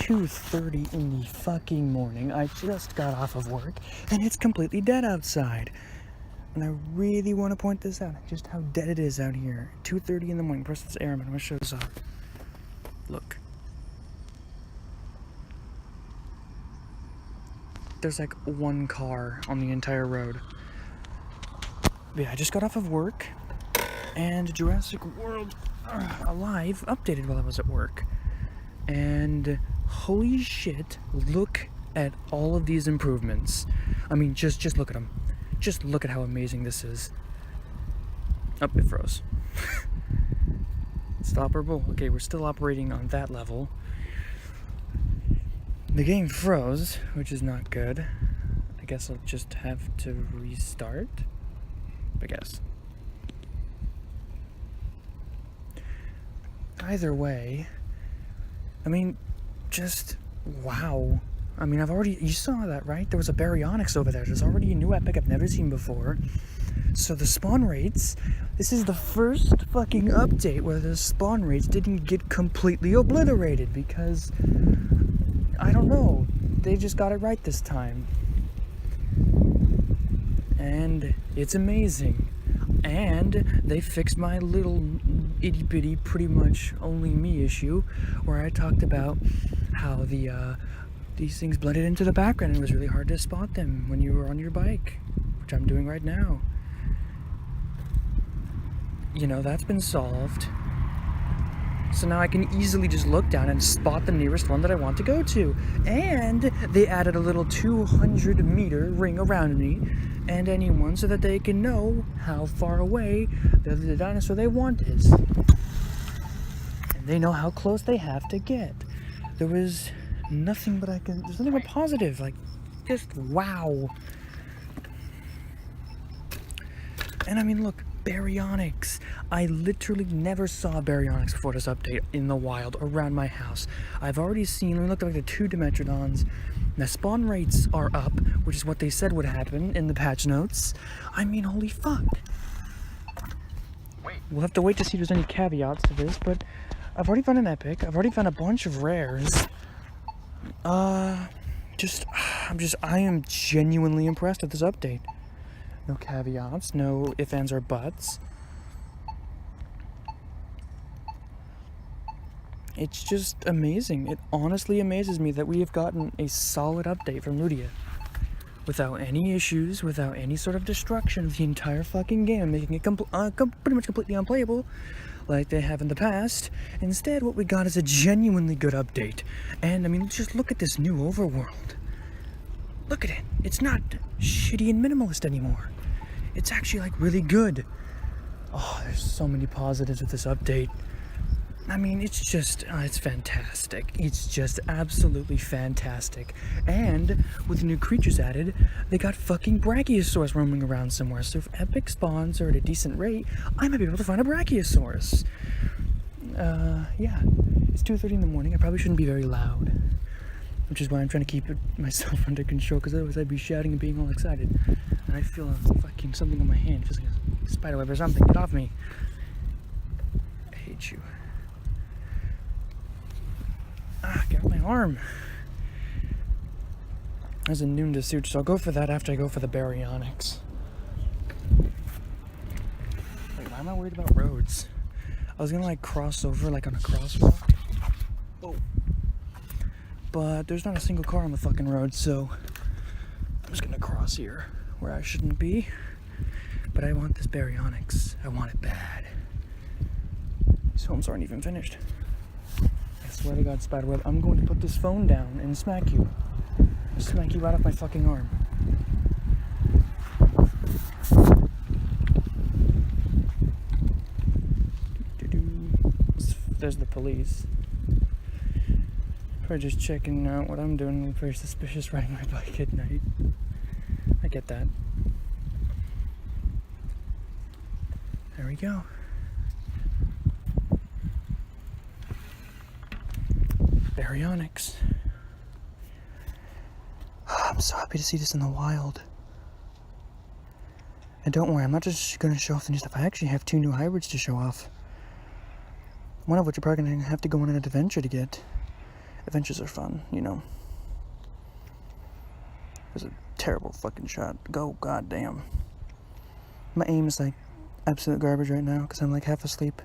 2:30 in the fucking morning. I just got off of work, and it's completely dead outside. And I really want to point this out, just how dead it is out here. 2:30 in the morning. Press this airman. I'm going to show this off. Look. There's like one car on the entire road. But yeah, I just got off of work, and Jurassic World Alive updated while I was at work. And holy shit, look at all of these improvements. I mean, just look at them. Just look at how amazing this is. Oh, it froze. It's operable. Okay, we're still operating on that level. The game froze, which is not good. I guess I'll just have to restart. I guess. Either way, I mean, just wow. I mean, you saw that, right? There was a baryonyx over there. There's already a new epic I've never seen before. So the spawn rates, this is the first fucking update where the spawn rates didn't get completely obliterated because, I don't know, they just got it right this time. And it's amazing. And they fixed my little itty bitty, pretty much only me issue, where I talked about how these things blended into the background and it was really hard to spot them when you were on your bike, which I'm doing right now. You know, that's been solved. So now I can easily just look down and spot the nearest one that I want to go to. And they added a little 200-meter ring around me and anyone so that they can know how far away the dinosaur they want is. And they know how close they have to get. There was nothing but there's nothing but positive, like, just wow. And I mean, look, baryonyx. I literally never saw baryonyx before this update in the wild around my house. I've already seen, we looked at like the 2 Dimetrodons. The spawn rates are up, which is what they said would happen in the patch notes. I mean, holy fuck. We'll have to wait to see if there's any caveats to this, but I've already found an epic. I've already found a bunch of rares. I am genuinely impressed with this update. No caveats, no ifs, ands, or buts. It's just amazing. It honestly amazes me that we have gotten a solid update from Ludia. Without any issues, without any sort of destruction of the entire fucking game, making it pretty much completely unplayable, like they have in the past. Instead, what we got is a genuinely good update. And, I mean, just look at this new overworld. Look at it. It's not shitty and minimalist anymore. It's actually, like, really good. Oh, there's so many positives with this update. I mean, it's just, it's fantastic. It's just absolutely fantastic. And with the new creatures added, they got fucking Brachiosaurus roaming around somewhere. So if epic spawns are at a decent rate, I might be able to find a Brachiosaurus. Yeah. It's 2:30 in the morning. I probably shouldn't be very loud. Which is why I'm trying to keep myself under control, because otherwise I'd be shouting and being all excited. And I feel fucking something on my hand. It feels like a spider web or something. Get off me. I hate you. Get off my arm. There's a noon to suit, so I'll go for that after I go for the baryonyx. Wait, why am I worried about roads? I was gonna like cross over like on a crosswalk. Oh. But there's not a single car on the fucking road, so I'm just gonna cross here where I shouldn't be. But I want this baryonyx. I want it bad. These homes aren't even finished. I swear to God, Spiderweb, I'm going to put this phone down and smack you. I'll smack you right off my fucking arm. There's the police. Probably just checking out what I'm doing. Very suspicious riding my bike at night. I get that. There we go. Baryonyx. I'm so happy to see this in the wild. And don't worry, I'm not just going to show off the new stuff. I actually have 2 new hybrids to show off. One of which you're probably going to have to go on an adventure to get. Adventures are fun, you know. There's a terrible fucking shot. Go, goddamn. My aim is like absolute garbage right now because I'm like half asleep.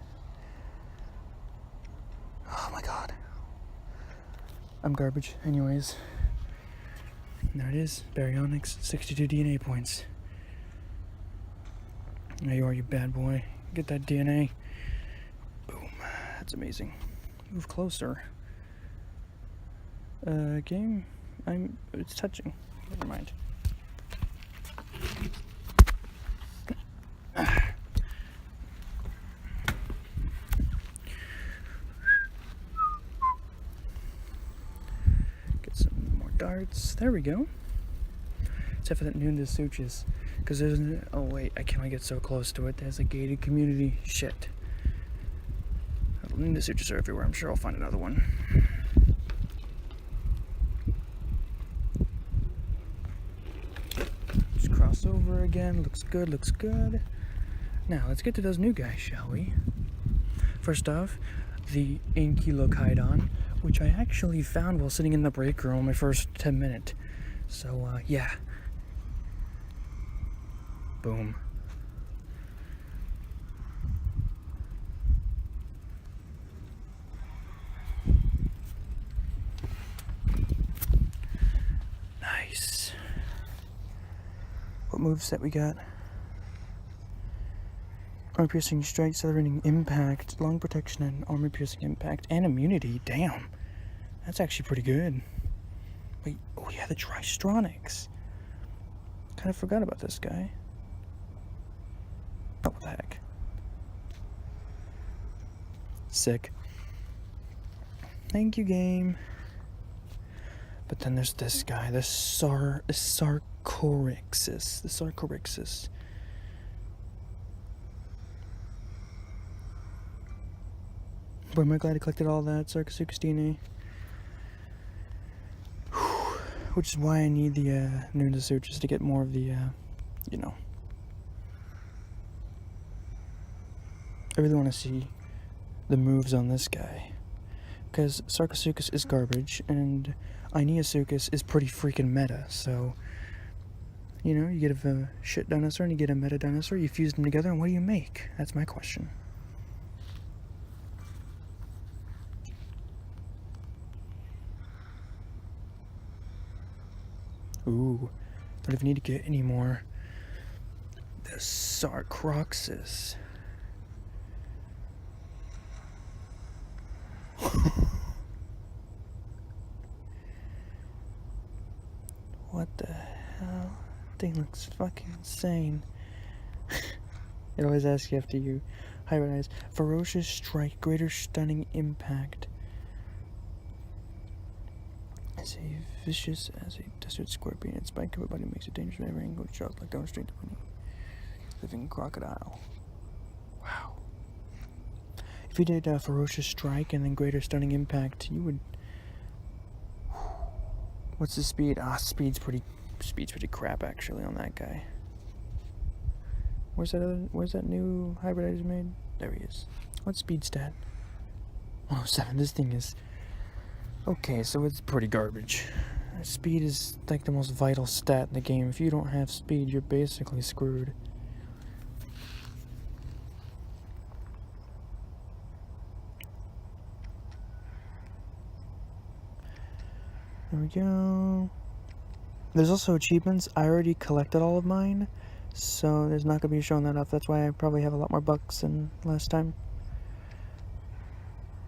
Oh my god. I'm garbage. Anyways. There it is. Baryonyx, 62 DNA points. There you are, you bad boy. Get that DNA. Boom. That's amazing. Move closer. Game? It's touching. Never mind. Get some more darts. There we go. Except for that Nunda Suchus. Because there's oh wait, I can't get so close to it. There's a gated community. Shit. Nunda Suchus are everywhere. I'm sure I'll find another one. Just cross over again. Looks good, looks good. Now, let's get to those new guys, shall we? First off, the Ankyloschiodon, which I actually found while sitting in the break room my first 10 minutes. So, yeah. Boom. Nice. What moveset we got? Armor piercing strike, accelerating impact, lung protection, and armor piercing impact, and immunity. Damn. That's actually pretty good. Wait, oh yeah, the Tristronics. Kind of forgot about this guy. Oh, what the heck. Sick. Thank you, game. But then there's this guy, the Sarcoryxis. The Sarcoryxis. Boy, am I glad I collected all that Sarcosuchus DNA. Which is why I need the Nunda Suchus to get more of the, you know. I really want to see the moves on this guy. Because Sarcosuchus is garbage, and Ionosuchus is pretty freaking meta, so... You know, you get a shit dinosaur and you get a meta dinosaur, you fuse them together, and what do you make? That's my question. Ooh, don't even need to get any more. The Sarcoryxis. What the hell? Thing looks fucking insane. It always asks you after you hybridize. Ferocious strike, greater stunning impact. As a vicious as a desert scorpion, its bite covered body makes a dangerous every angle shot like down straight to winning. Living crocodile. Wow. If you did ferocious strike and then greater stunning impact, you would. What's the speed? Speed's pretty crap actually on that guy. Where's that new hybrid I just made? There he is. What's speed stat? 107. This thing is. Okay, so it's pretty garbage. Speed is like the most vital stat in the game. If you don't have speed, you're basically screwed. There we go. There's also achievements. I already collected all of mine, so there's not going to be showing that off. That's why I probably have a lot more bucks than last time.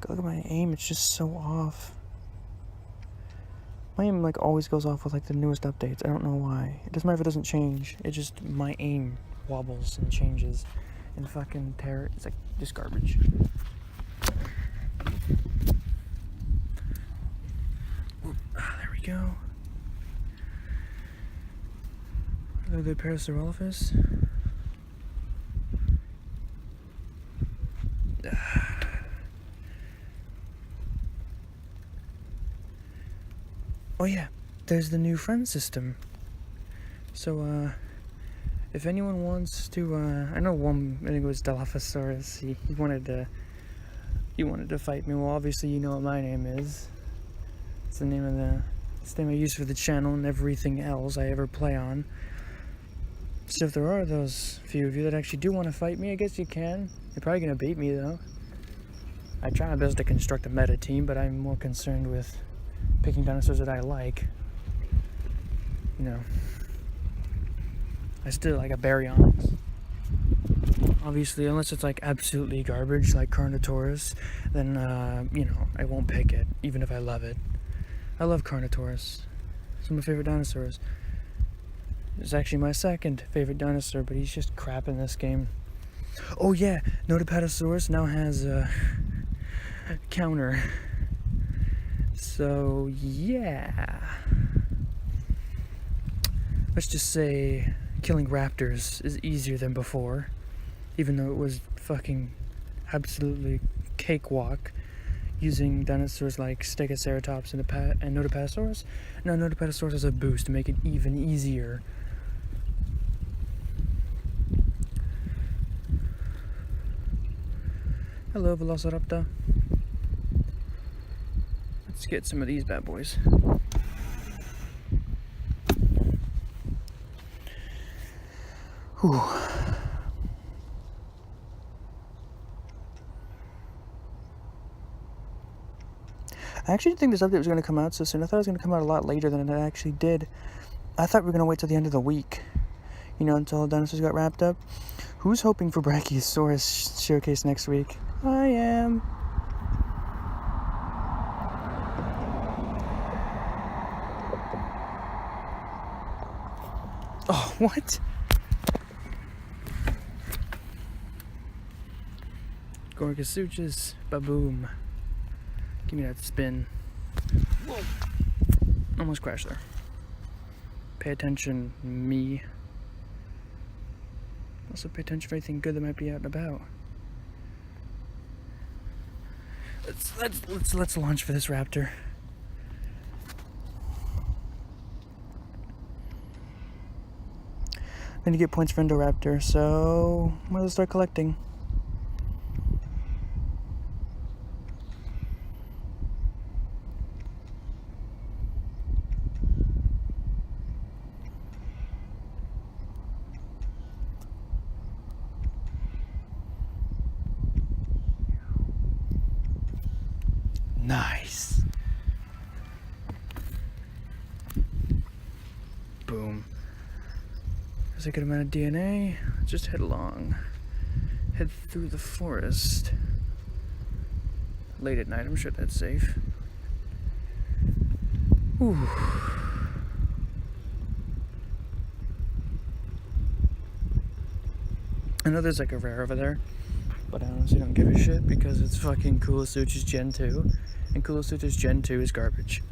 Look at my aim, it's just so off. My aim like always goes off with like the newest updates. I don't know why. It doesn't matter if it doesn't change. It just, my aim wobbles and changes. And fucking terror, it's like just garbage. There we go. The Parasaurolophus. Oh yeah, there's the new friend system. So, if anyone wants to, I know one, I think it was Dilophosaurus, he wanted to fight me. Well, obviously you know what my name is. It's the name I use for the channel and everything else I ever play on. So if there are those few of you that actually do want to fight me, I guess you can. You're probably gonna beat me though. I try my best to construct a meta team, but I'm more concerned with picking dinosaurs that I like. You know, I still like a Baryonyx. Obviously, unless it's like absolutely garbage, like Carnotaurus, then you know, I won't pick it, even if I love it. I love Carnotaurus. It's one of my favorite dinosaurs. It's actually my second favorite dinosaur, but he's just crap in this game. Oh yeah, Notapatosaurus now has a counter. So yeah. Let's just say killing raptors is easier than before, even though it was fucking absolutely cakewalk using dinosaurs like Stegoceratops and Notapatosaurus. Now Notapatosaurus has a boost to make it even easier. Hello, Velociraptor. Let's get some of these bad boys. Whew. I actually didn't think this update was going to come out so soon. I thought it was going to come out a lot later than it actually did. I thought we were going to wait till the end of the week, you know, until dinosaurs got wrapped up. Who's hoping for Brachiosaurus showcase next week? I am. Oh, what? Gorgosuchus, baboom. Give me that spin. Whoa. Almost crashed there. Pay attention, me. Also pay attention for anything good that might be out and about. Let's launch for this raptor. I'm gonna get points for Indoraptor, so I'm gonna start collecting. Nice. Boom. There's a good amount of DNA. Just head along. Head through the forest. Late at night, I'm sure that's safe. Ooh. I know there's like a rare over there, but I honestly don't give a shit because it's fucking Coolosuchus Gen 2, and Coolosuchus Gen 2 is garbage.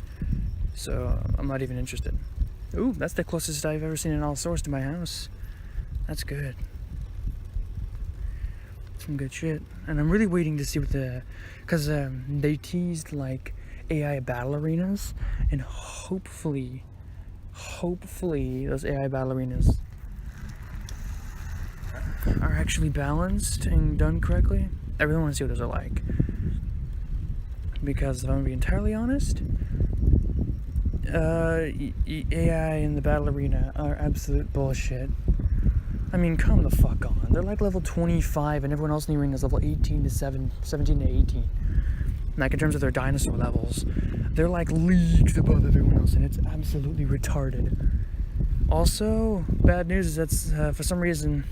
So I'm not even interested. Ooh, that's the closest I've ever seen an Allosaurus to my house. That's good. Some good shit. And I'm really waiting to see what because they teased like AI battle arenas, and hopefully those AI battle arenas are actually balanced and done correctly. I really want to see what those are like, because if I'm gonna be entirely honest, AI in the battle arena are absolute bullshit. I mean, come the fuck on. They're like level 25 and everyone else in the arena is level 17 to 18. Like in terms of their dinosaur levels, they're like leagues above everyone else, and it's absolutely retarded. Also, bad news is that's for some reason,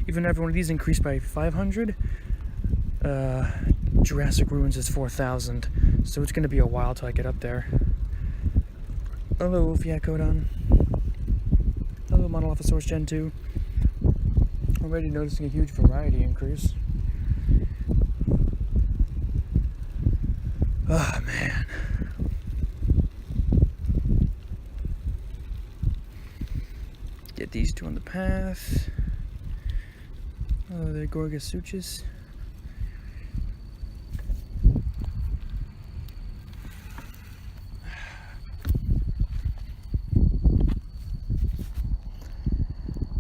even every one of these increased by 500, Jurassic Ruins is 4,000, so it's gonna be a while till I get up there. Hello, Fiacodon. Hello, Monolophosaurus Gen 2. Already noticing a huge variety increase. Oh, man. Get these two on the path. Oh, they're Gorgosuchus.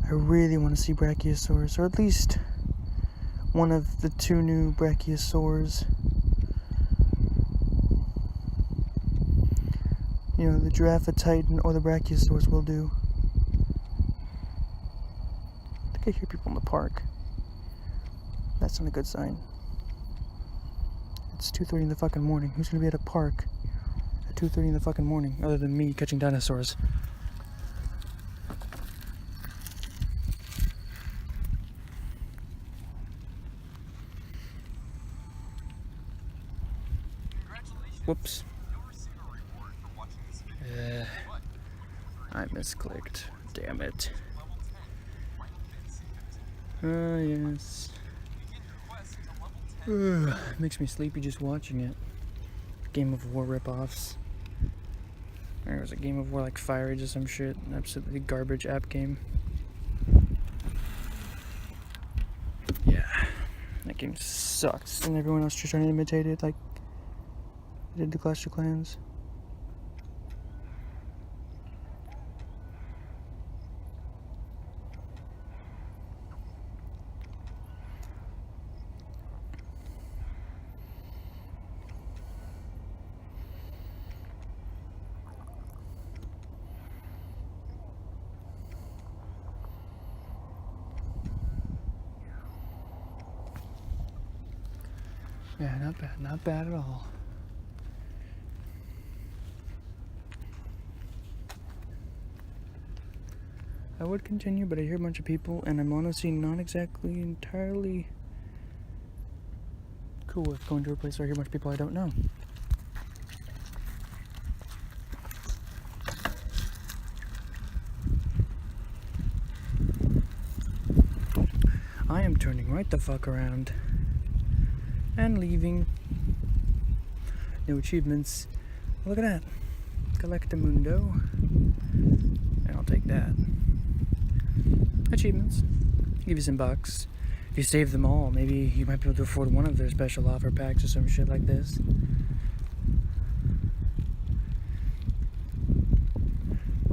I really want to see Brachiosaurus, or at least one of the two new Brachiosaurs. you know, the Giraffatitan or the Brachiosaurus will do. I think I hear people in the park. That's not a good sign. It's 2:30 in the fucking morning. Who's gonna be at a park at 2:30 in the fucking morning other than me catching dinosaurs? Whoops. I misclicked. Damn it. Yes. Makes me sleepy just watching it. Game of War ripoffs. There was a Game of War like Fire Age or some shit. An absolutely garbage app game. Yeah. That game sucks. And everyone else just trying to imitate it like they did the Clash of Clans. Yeah, not bad at all. I would continue, but I hear a bunch of people, and I'm honestly not exactly entirely cool with going to a place where I hear a bunch of people I don't know. I am turning right the fuck around and leaving. No achievements. Look at that. Collectamundo. And I'll take that. Achievements. Give you some bucks. If you save them all, maybe you might be able to afford one of their special offer packs or some shit like this.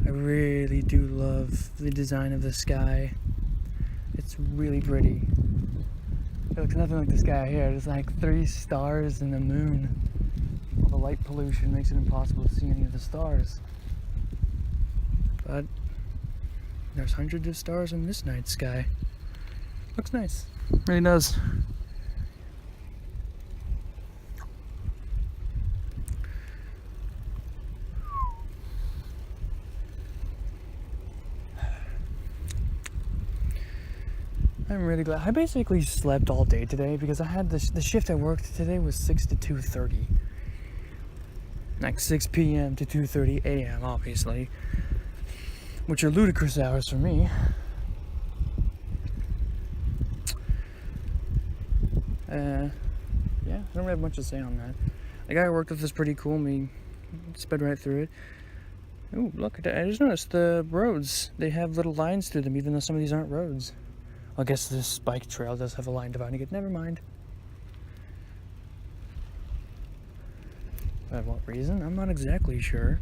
I really do love the design of the sky. It's really pretty. It looks nothing like the sky here. There's like 3 stars and the moon. All the light pollution makes it impossible to see any of the stars. But there's hundreds of stars in this night sky. Looks nice. Really does. I'm really glad. I basically slept all day today because I had the shift I worked today was 6 to 2:30. Like 6 p.m. to 2:30 a.m. obviously. Which are ludicrous hours for me. Yeah, I don't really have much to say on that. The guy I worked with is pretty cool. We sped right through it. Ooh, look at that. I just noticed the roads. They have little lines through them, even though some of these aren't roads. I guess this bike trail does have a line dividing it. Never mind. For what reason? I'm not exactly sure.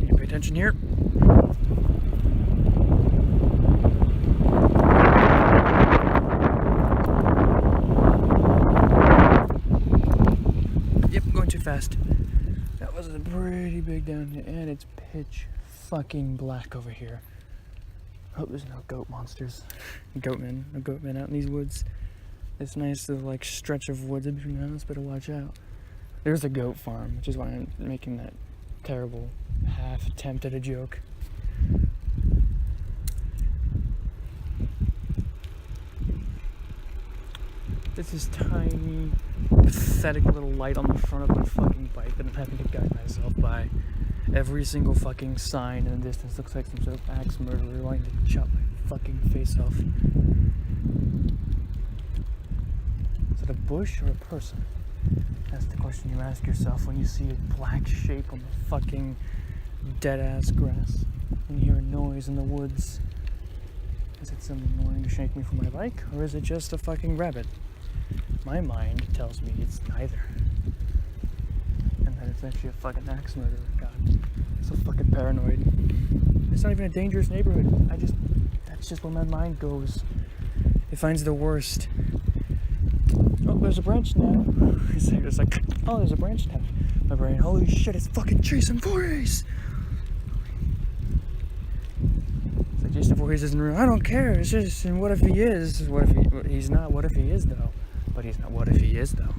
Need to pay attention here. Yep, going too fast. That was a pretty big downhill, and it's pitch fucking black over here. Hope there's no goat monsters. No goatmen out in these woods. This nice little like stretch of woods in between the house, better watch out. There's a goat farm, which is why I'm making that terrible half attempt at a joke. There's this tiny, pathetic little light on the front of my fucking bike that I'm having to guide myself by. Every single fucking sign in the distance looks like some sort of axe murderer wanting to chop my fucking face off. Is it a bush or a person? That's the question you ask yourself when you see a black shape on the fucking dead-ass grass. When you hear a noise in the woods. Is it someone wanting to shake me from my bike? Or is it just a fucking rabbit? My mind tells me it's neither. And that it's actually a fucking axe murderer. God, I'm so fucking paranoid. It's not even a dangerous neighborhood. That's just where my mind goes. It finds the worst. Oh, there's a branch now. It's like, oh, there's a branch now. My brain, holy shit, it's fucking Jason Voorhees! It's like, Jason Voorhees isn't real. I don't care, it's just, and what if he is? What if he's not? What if he is, though? But he's not. What if he is, though?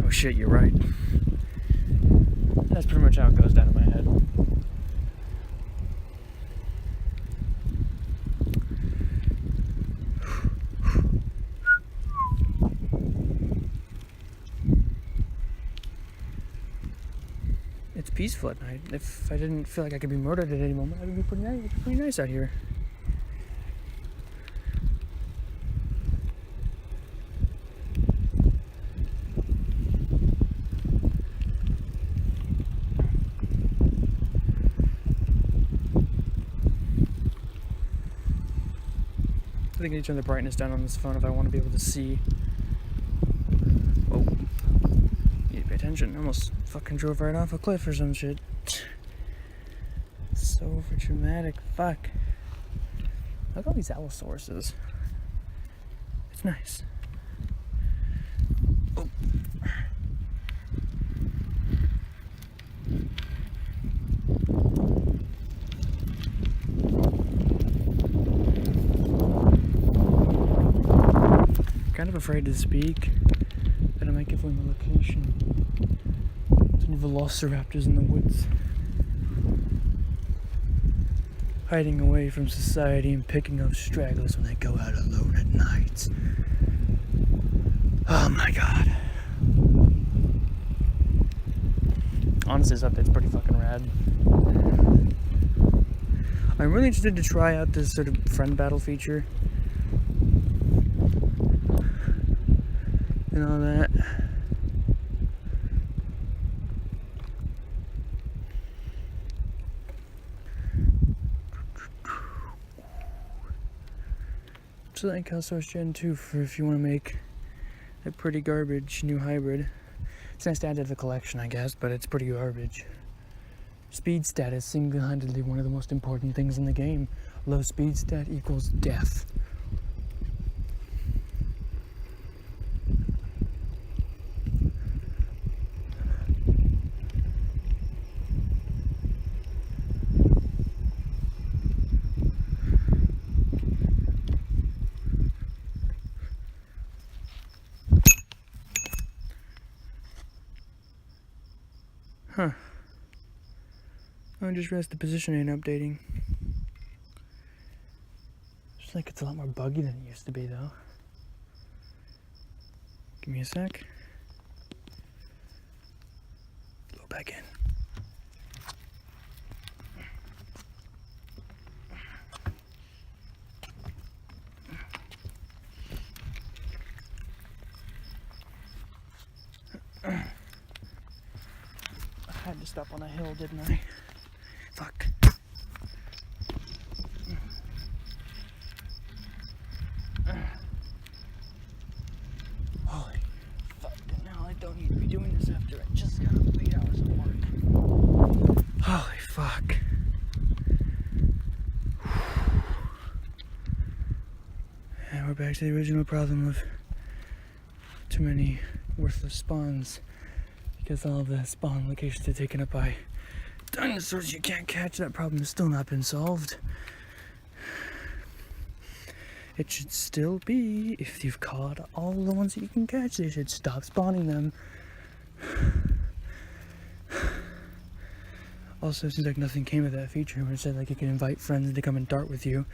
Oh shit, you're right. That's pretty much how it goes down in my head. It's peaceful at night. If I didn't feel like I could be murdered at any moment, it would be pretty nice. It'd be pretty nice out here. I think I need to turn the brightness down on this phone if I want to be able to see. Oh. Need to pay attention. I almost fucking drove right off a cliff or some shit. So over dramatic. Fuck. Look at all these Allosauruses. It's nice. Oh. Kind of afraid to speak, but I might give away my location. There's any velociraptors in the woods, hiding away from society and picking up stragglers when they go out alone at night. Oh my god. Honestly, this update's pretty fucking rad. I'm really interested to try out this sort of friend battle feature. And all that. It's like Source Gen 2 for if you want to make a pretty garbage new hybrid. It's nice to add to the collection, I guess, but it's pretty garbage. Speed stat is single-handedly one of the most important things in the game. Low speed stat equals death. Huh. I just realized the position ain't updating. Just like it's a lot more buggy than it used to be, though. Give me a sec. Go back in. I had to stop on a hill, didn't I? Fuck. Holy fuck, now I don't need to be doing this after I just got 8 hours of work. Holy fuck. And we're back to the original problem of too many worthless spawns. Because all the spawn locations are taken up by dinosaurs you can't catch. That problem has still not been solved. It should still be, if you've caught all the ones that you can catch, they should stop spawning them. Also, it seems like nothing came of that feature where it said like you can invite friends to come and dart with you.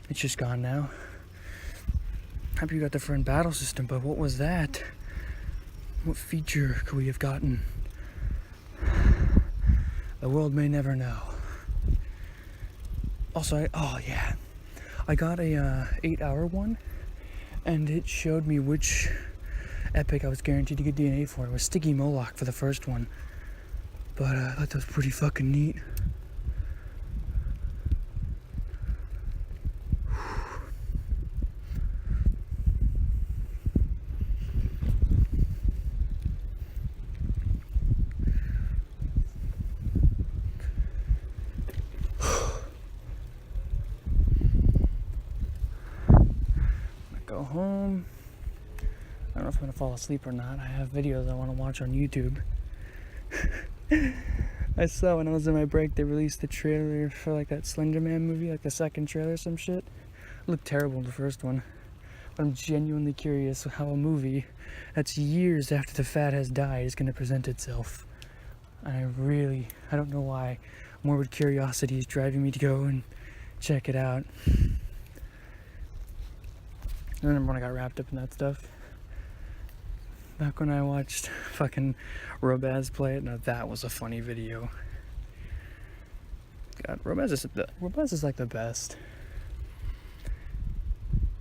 It's just gone now. Happy you got the friend battle system, but what was that? What feature could we have gotten? The world may never know. Also, I got a 8-hour one, and it showed me which epic I was guaranteed to get DNA for. It was Sticky Moloch for the first one, but I thought that was pretty fucking neat. Go home. I don't know if I'm gonna fall asleep or not. I have videos I want to watch on YouTube. I saw when I was on my break, they released the trailer for like that Slender Man movie, like the second trailer or some shit. It looked terrible, the first one. But I'm genuinely curious how a movie that's years after the fad has died is going to present itself. I don't know why. Morbid curiosity is driving me to go and check it out. I remember when I got wrapped up in that stuff. Back when I watched fucking Robaz play it, now that was a funny video. God, Robaz is like the best.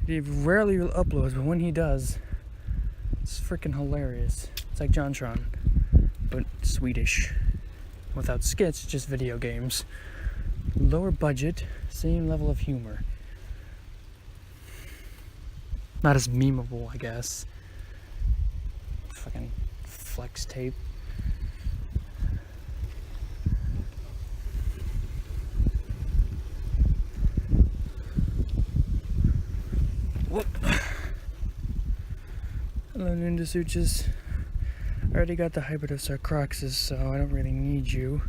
He rarely uploads, but when he does, it's freaking hilarious. It's like JonTron, but Swedish. Without skits, just video games. Lower budget, same level of humor. Not as memeable, I guess. Fucking flex tape. Whoop. Hello, Nundasuchus. I already got the hybrid of Sarcoxis, so I don't really need you.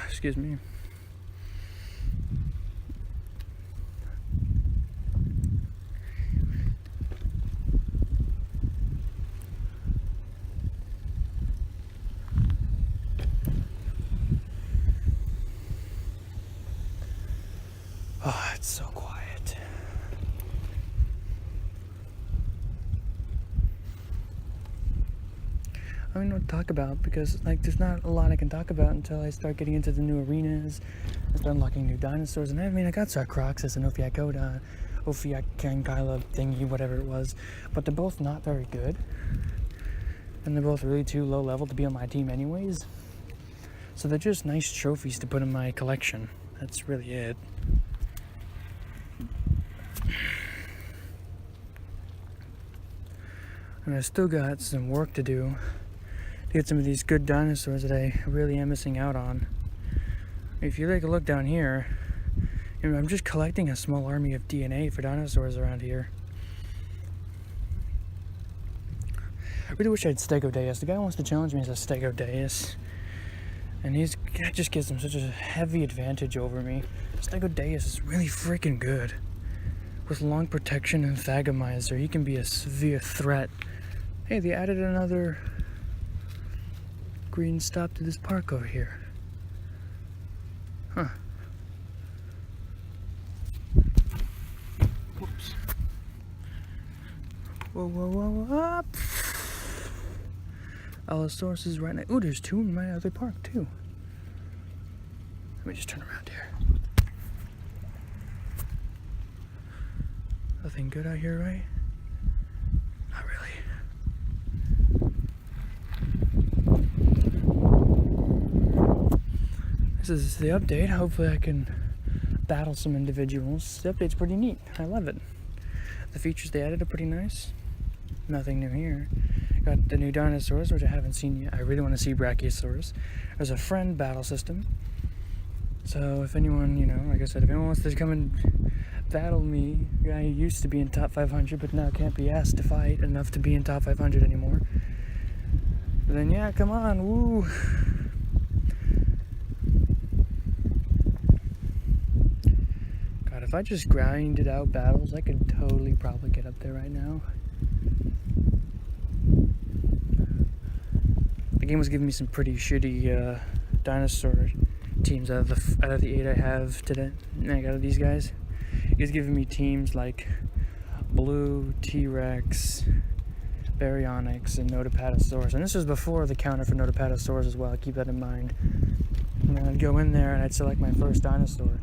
Excuse me. Oh, it's so quiet. I don't know what to talk about because, like, there's not a lot I can talk about until I start getting into the new arenas and start unlocking new dinosaurs. And I mean, I got Sarcoxis and Ophiacoda, Ophiacankila thingy, whatever it was, but they're both not very good. And they're both really too low level to be on my team anyways. So they're just nice trophies to put in my collection. That's really it. And I still got some work to do to get some of these good dinosaurs that I really am missing out on. If you take a look down here, you know, I'm just collecting a small army of DNA for dinosaurs around here. I really wish I had Stegodeus. The guy who wants to challenge me is a Stegodeus. And that just gives him such a heavy advantage over me. Stegodeus is really freaking good. With long protection and Thagomizer, he can be a severe threat. Hey, they added another green stop to this park over here. Huh. Whoops. Whoa, whoa, whoa, whoa. Allosaurus is right now. Ooh, there's two in my other park, too. Let me just turn around here. Nothing good out here, right? Not really. This is the update. Hopefully I can battle some individuals. The update's pretty neat. I love it. The features they added are pretty nice. Nothing new here. Got the new dinosaurs, which I haven't seen yet. I really want to see Brachiosaurus. There's a friend battle system. So if anyone, you know, like I said, if anyone wants to come and battle me, a guy who used to be in top 500 but now can't be asked to fight enough to be in top 500 anymore, then yeah, come on, woo. God, if I just grinded out battles, I could totally probably get up there right now. The game was giving me some pretty shitty dinosaur teams out of the 8 I have today. Out of these guys. He's giving me teams like Blue, T-Rex, Baryonyx, and Notapatosaurus. And this was before the counter for Notapatosaurus as well. Keep that in mind. And then I'd go in there and I'd select my first dinosaur.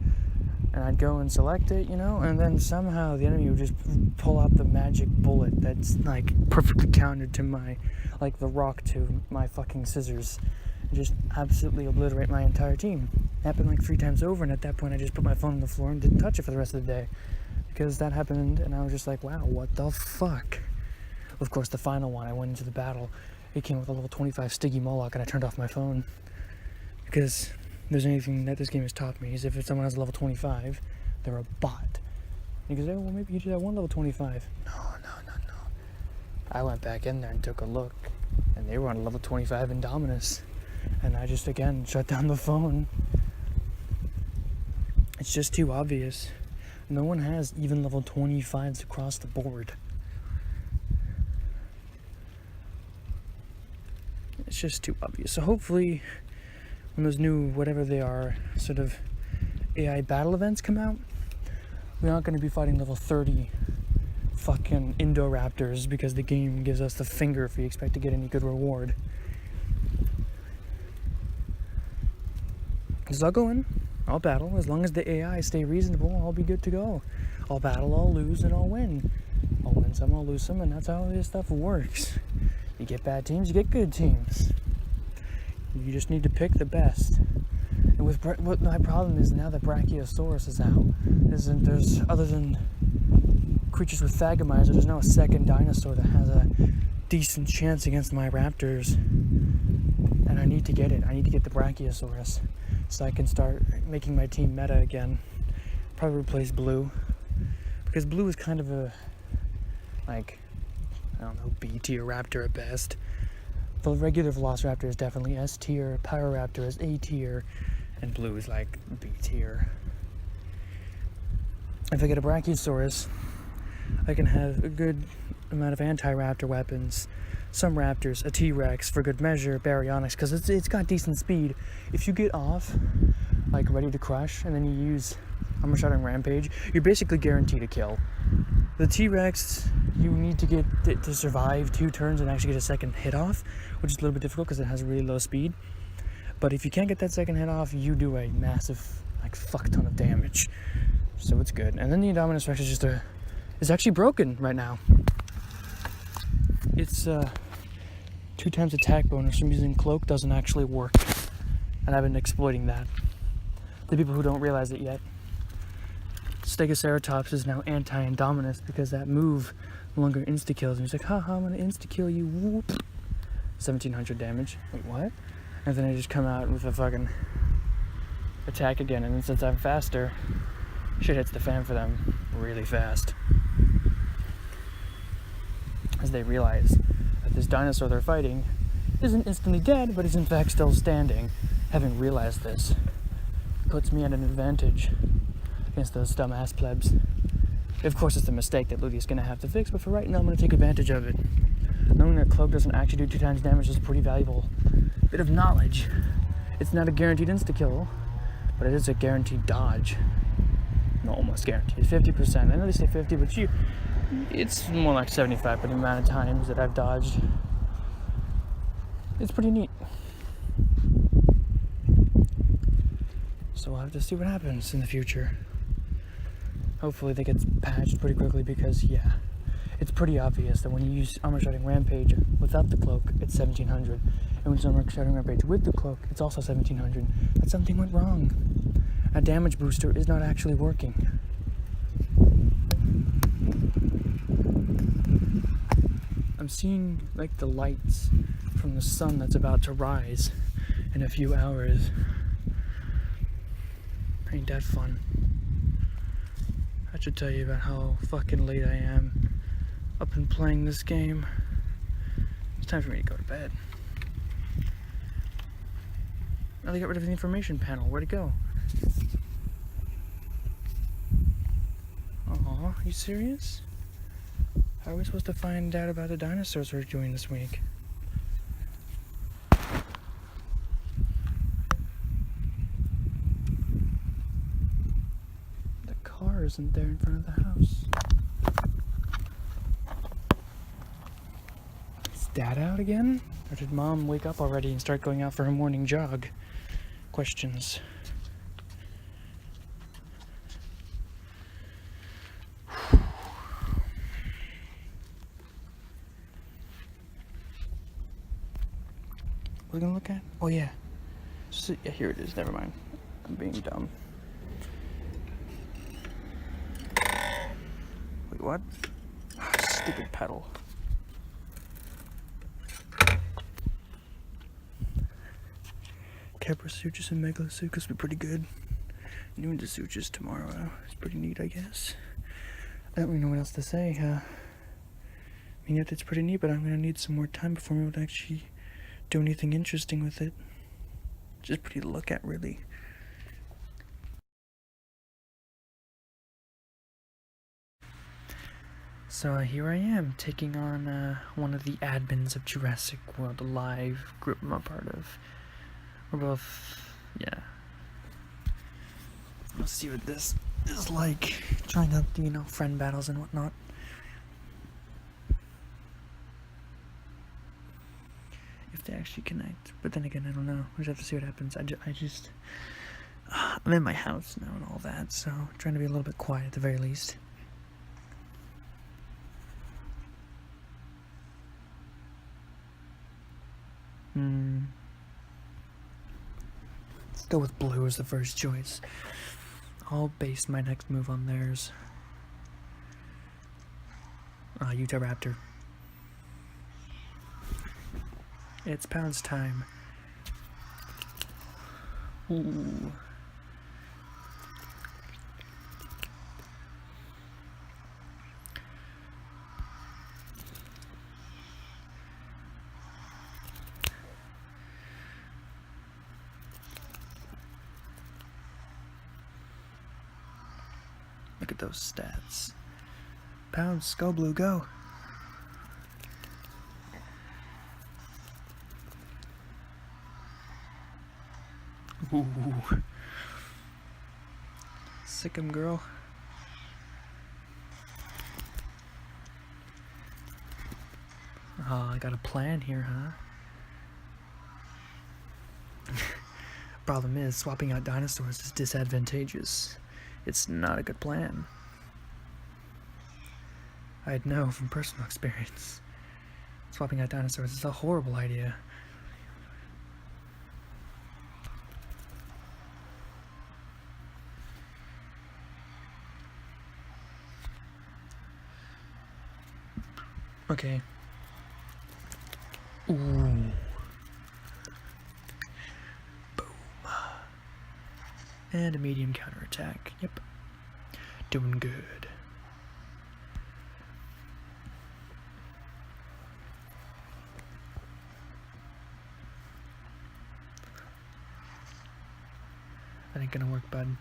And I'd go and select it, you know, and then somehow the enemy would just pull out the magic bullet that's like perfectly countered to my, like the rock to my fucking scissors. And just absolutely obliterate my entire team. It happened like 3 times over, and at that point I just put my phone on the floor and didn't touch it for the rest of the day. Because that happened, and I was just like, wow, what the fuck? Of course, the final one, I went into the battle. It came with a level 25 Stiggy Moloch, and I turned off my phone. Because there's anything that this game has taught me is if someone has a level 25, they're a bot. And he goes, oh, well, maybe you just have one level 25. No. I went back in there and took a look, and they were on level 25 Indominus. And I just, again, shut down the phone. It's just too obvious. No one has even level 25s across the board. It's just too obvious. So hopefully, when those new, whatever they are, sort of AI battle events come out, we're not going to be fighting level 30 fucking Indoraptors because the game gives us the finger if we expect to get any good reward. Because I'll go in, I'll battle. As long as the AI stay reasonable, I'll be good to go. I'll battle, I'll lose, and I'll win. I'll win some, I'll lose some, and that's how this stuff works. You get bad teams, you get good teams. You just need to pick the best. And with what my problem is now that Brachiosaurus is out, there's other than creatures with Thagomizer, there's now a second dinosaur that has a decent chance against my raptors. And I need to get it. I need to get the Brachiosaurus so I can start making my team meta again. Probably replace Blue. Because Blue is kind of a, like, I don't know, B tier raptor at best. The regular Velociraptor is definitely S tier, Pyroraptor is A tier, and Blue is like B tier. If I get a Brachiosaurus, I can have a good amount of anti-raptor weapons, some raptors, a T-Rex for good measure, Baryonyx, because it's got decent speed. If you get off, like ready to crush, and then you use Armor Shattering Rampage, you're basically guaranteed a kill. The T-Rex, you need to get it to survive 2 turns and actually get a second hit off, which is a little bit difficult because it has really low speed. But if you can't get that second hit off, you do a massive, like, fuck ton of damage. So it's good. And then the Indominus Rex is just is actually broken right now. It's 2 times attack bonus from using Cloak doesn't actually work. And I've been exploiting that. The people who don't realize it yet. Stegoceratops is now anti-Indominus because that move no longer insta-kills. And he's like, haha, I'm gonna insta-kill you, whoop. 1700 damage. Wait, what? And then I just come out with a fucking attack again. And then since I'm faster, shit hits the fan for them really fast. As they realize that this dinosaur they're fighting isn't instantly dead, but is in fact still standing. Having realized this puts me at an advantage against those dumbass plebs. Of course, it's a mistake that Ludia's gonna have to fix, but for right now, I'm gonna take advantage of it. Knowing that Cloak doesn't actually do 2 times damage is a pretty valuable bit of knowledge. It's not a guaranteed insta-kill, but it is a guaranteed dodge. No, almost guaranteed. 50%. I know they say 50, but it's more like 75 for the amount of times that I've dodged. It's pretty neat. So we'll have to see what happens in the future. Hopefully they get patched pretty quickly because, yeah, it's pretty obvious that when you use Armor Shattering Rampage without the Cloak, it's 1700. And when you use Armor Shattering Rampage with the Cloak, it's also 1700. That something went wrong. A damage booster is not actually working. I'm seeing like the lights from the sun that's about to rise in a few hours. Ain't that fun? I should tell you about how fucking late I am up and playing this game. It's time for me to go to bed. Now they got rid of the information panel. Where'd it go? Aw, you serious? How are we supposed to find out about the dinosaurs we're doing this week? The car isn't there in front of the house. Is Dad out again? Or did Mom wake up already and start going out for her morning jog? Questions. We're gonna look at? Oh yeah. So, yeah, here it is. Never mind. I'm being dumb. Wait, what? Stupid pedal. Kebrasuchus and Megalasuchus would be pretty good. Doing the Suchus tomorrow is pretty neat, I guess. I don't really know what else to say. I mean, it's pretty neat, but I'm gonna need some more time before I'm able to actually do anything interesting with it. Just pretty to look at, really. So here I am, taking on one of the admins of Jurassic World Alive group I'm a part of. We're both, yeah. Let's see what this is like. Trying out, friend battles and whatnot. If they actually connect. But then again, I don't know. We just have to see what happens. I'm in my house now and all that, so I'm trying to be a little bit quiet at the very least. Let's go with blue as the first choice. I'll base my next move on theirs. Utah Raptor. It's pounce time. Ooh. Look at those stats. Pounce, go blue, go. Ooh. Sick 'em, girl. Oh, I got a plan here, huh? Problem is, swapping out dinosaurs is disadvantageous. It's not a good plan. I'd know from personal experience. Swapping out dinosaurs is a horrible idea. Okay. Ooh. Boom. And a medium counterattack. Yep. Doing good. That ain't gonna work, bud.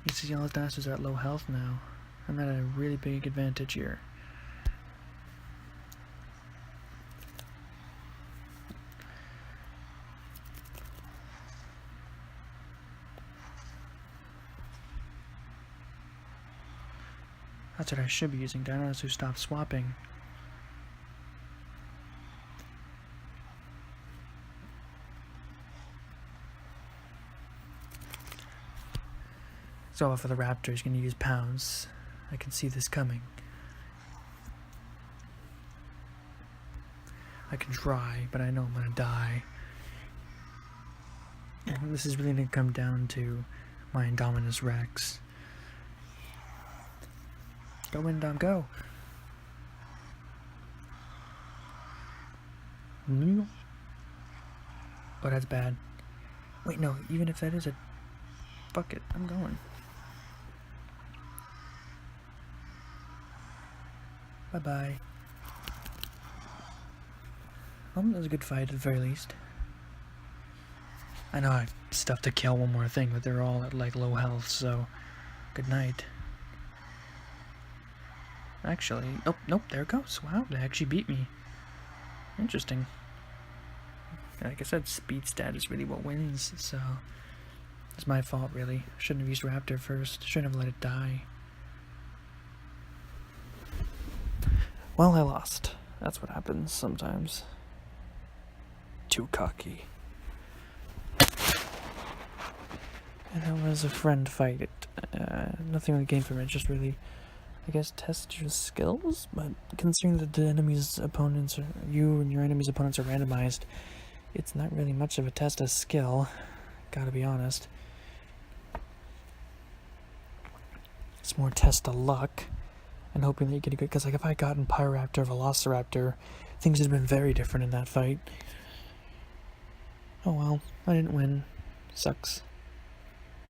You see all the dinosaurs are at low health now. I'm at a really big advantage here. That's what I should be using, dinos who stop swapping. So for the raptor, he's going to use pounds. I can see this coming. I can try, but I know I'm going to die. And this is really going to come down to my Indominus Rex. Go, Indom, go! Oh, that's bad. Wait, no, even if that is a... Fuck it, I'm going. Bye-bye. Well, that was a good fight at the very least. I know I have stuff to kill one more thing, but they're all at like low health, so... Good night. Actually, oh, nope, there it goes. Wow, they actually beat me. Interesting. Like I said, speed stat is really what wins, so it's my fault, really. Shouldn't have used Raptor first. Shouldn't have let it die. Well, I lost. That's what happens sometimes. Too cocky. And that was a friend fight. Nothing really gained from it, just really, I guess, test your skills, but considering that the enemy's opponents are, you and your enemy's opponents are randomized, it's not really much of a test of skill, gotta be honest. It's more test of luck, and hoping that you get a good, because like if I had gotten Pyroraptor, Velociraptor, things would have been very different in that fight. Oh well, I didn't win. Sucks.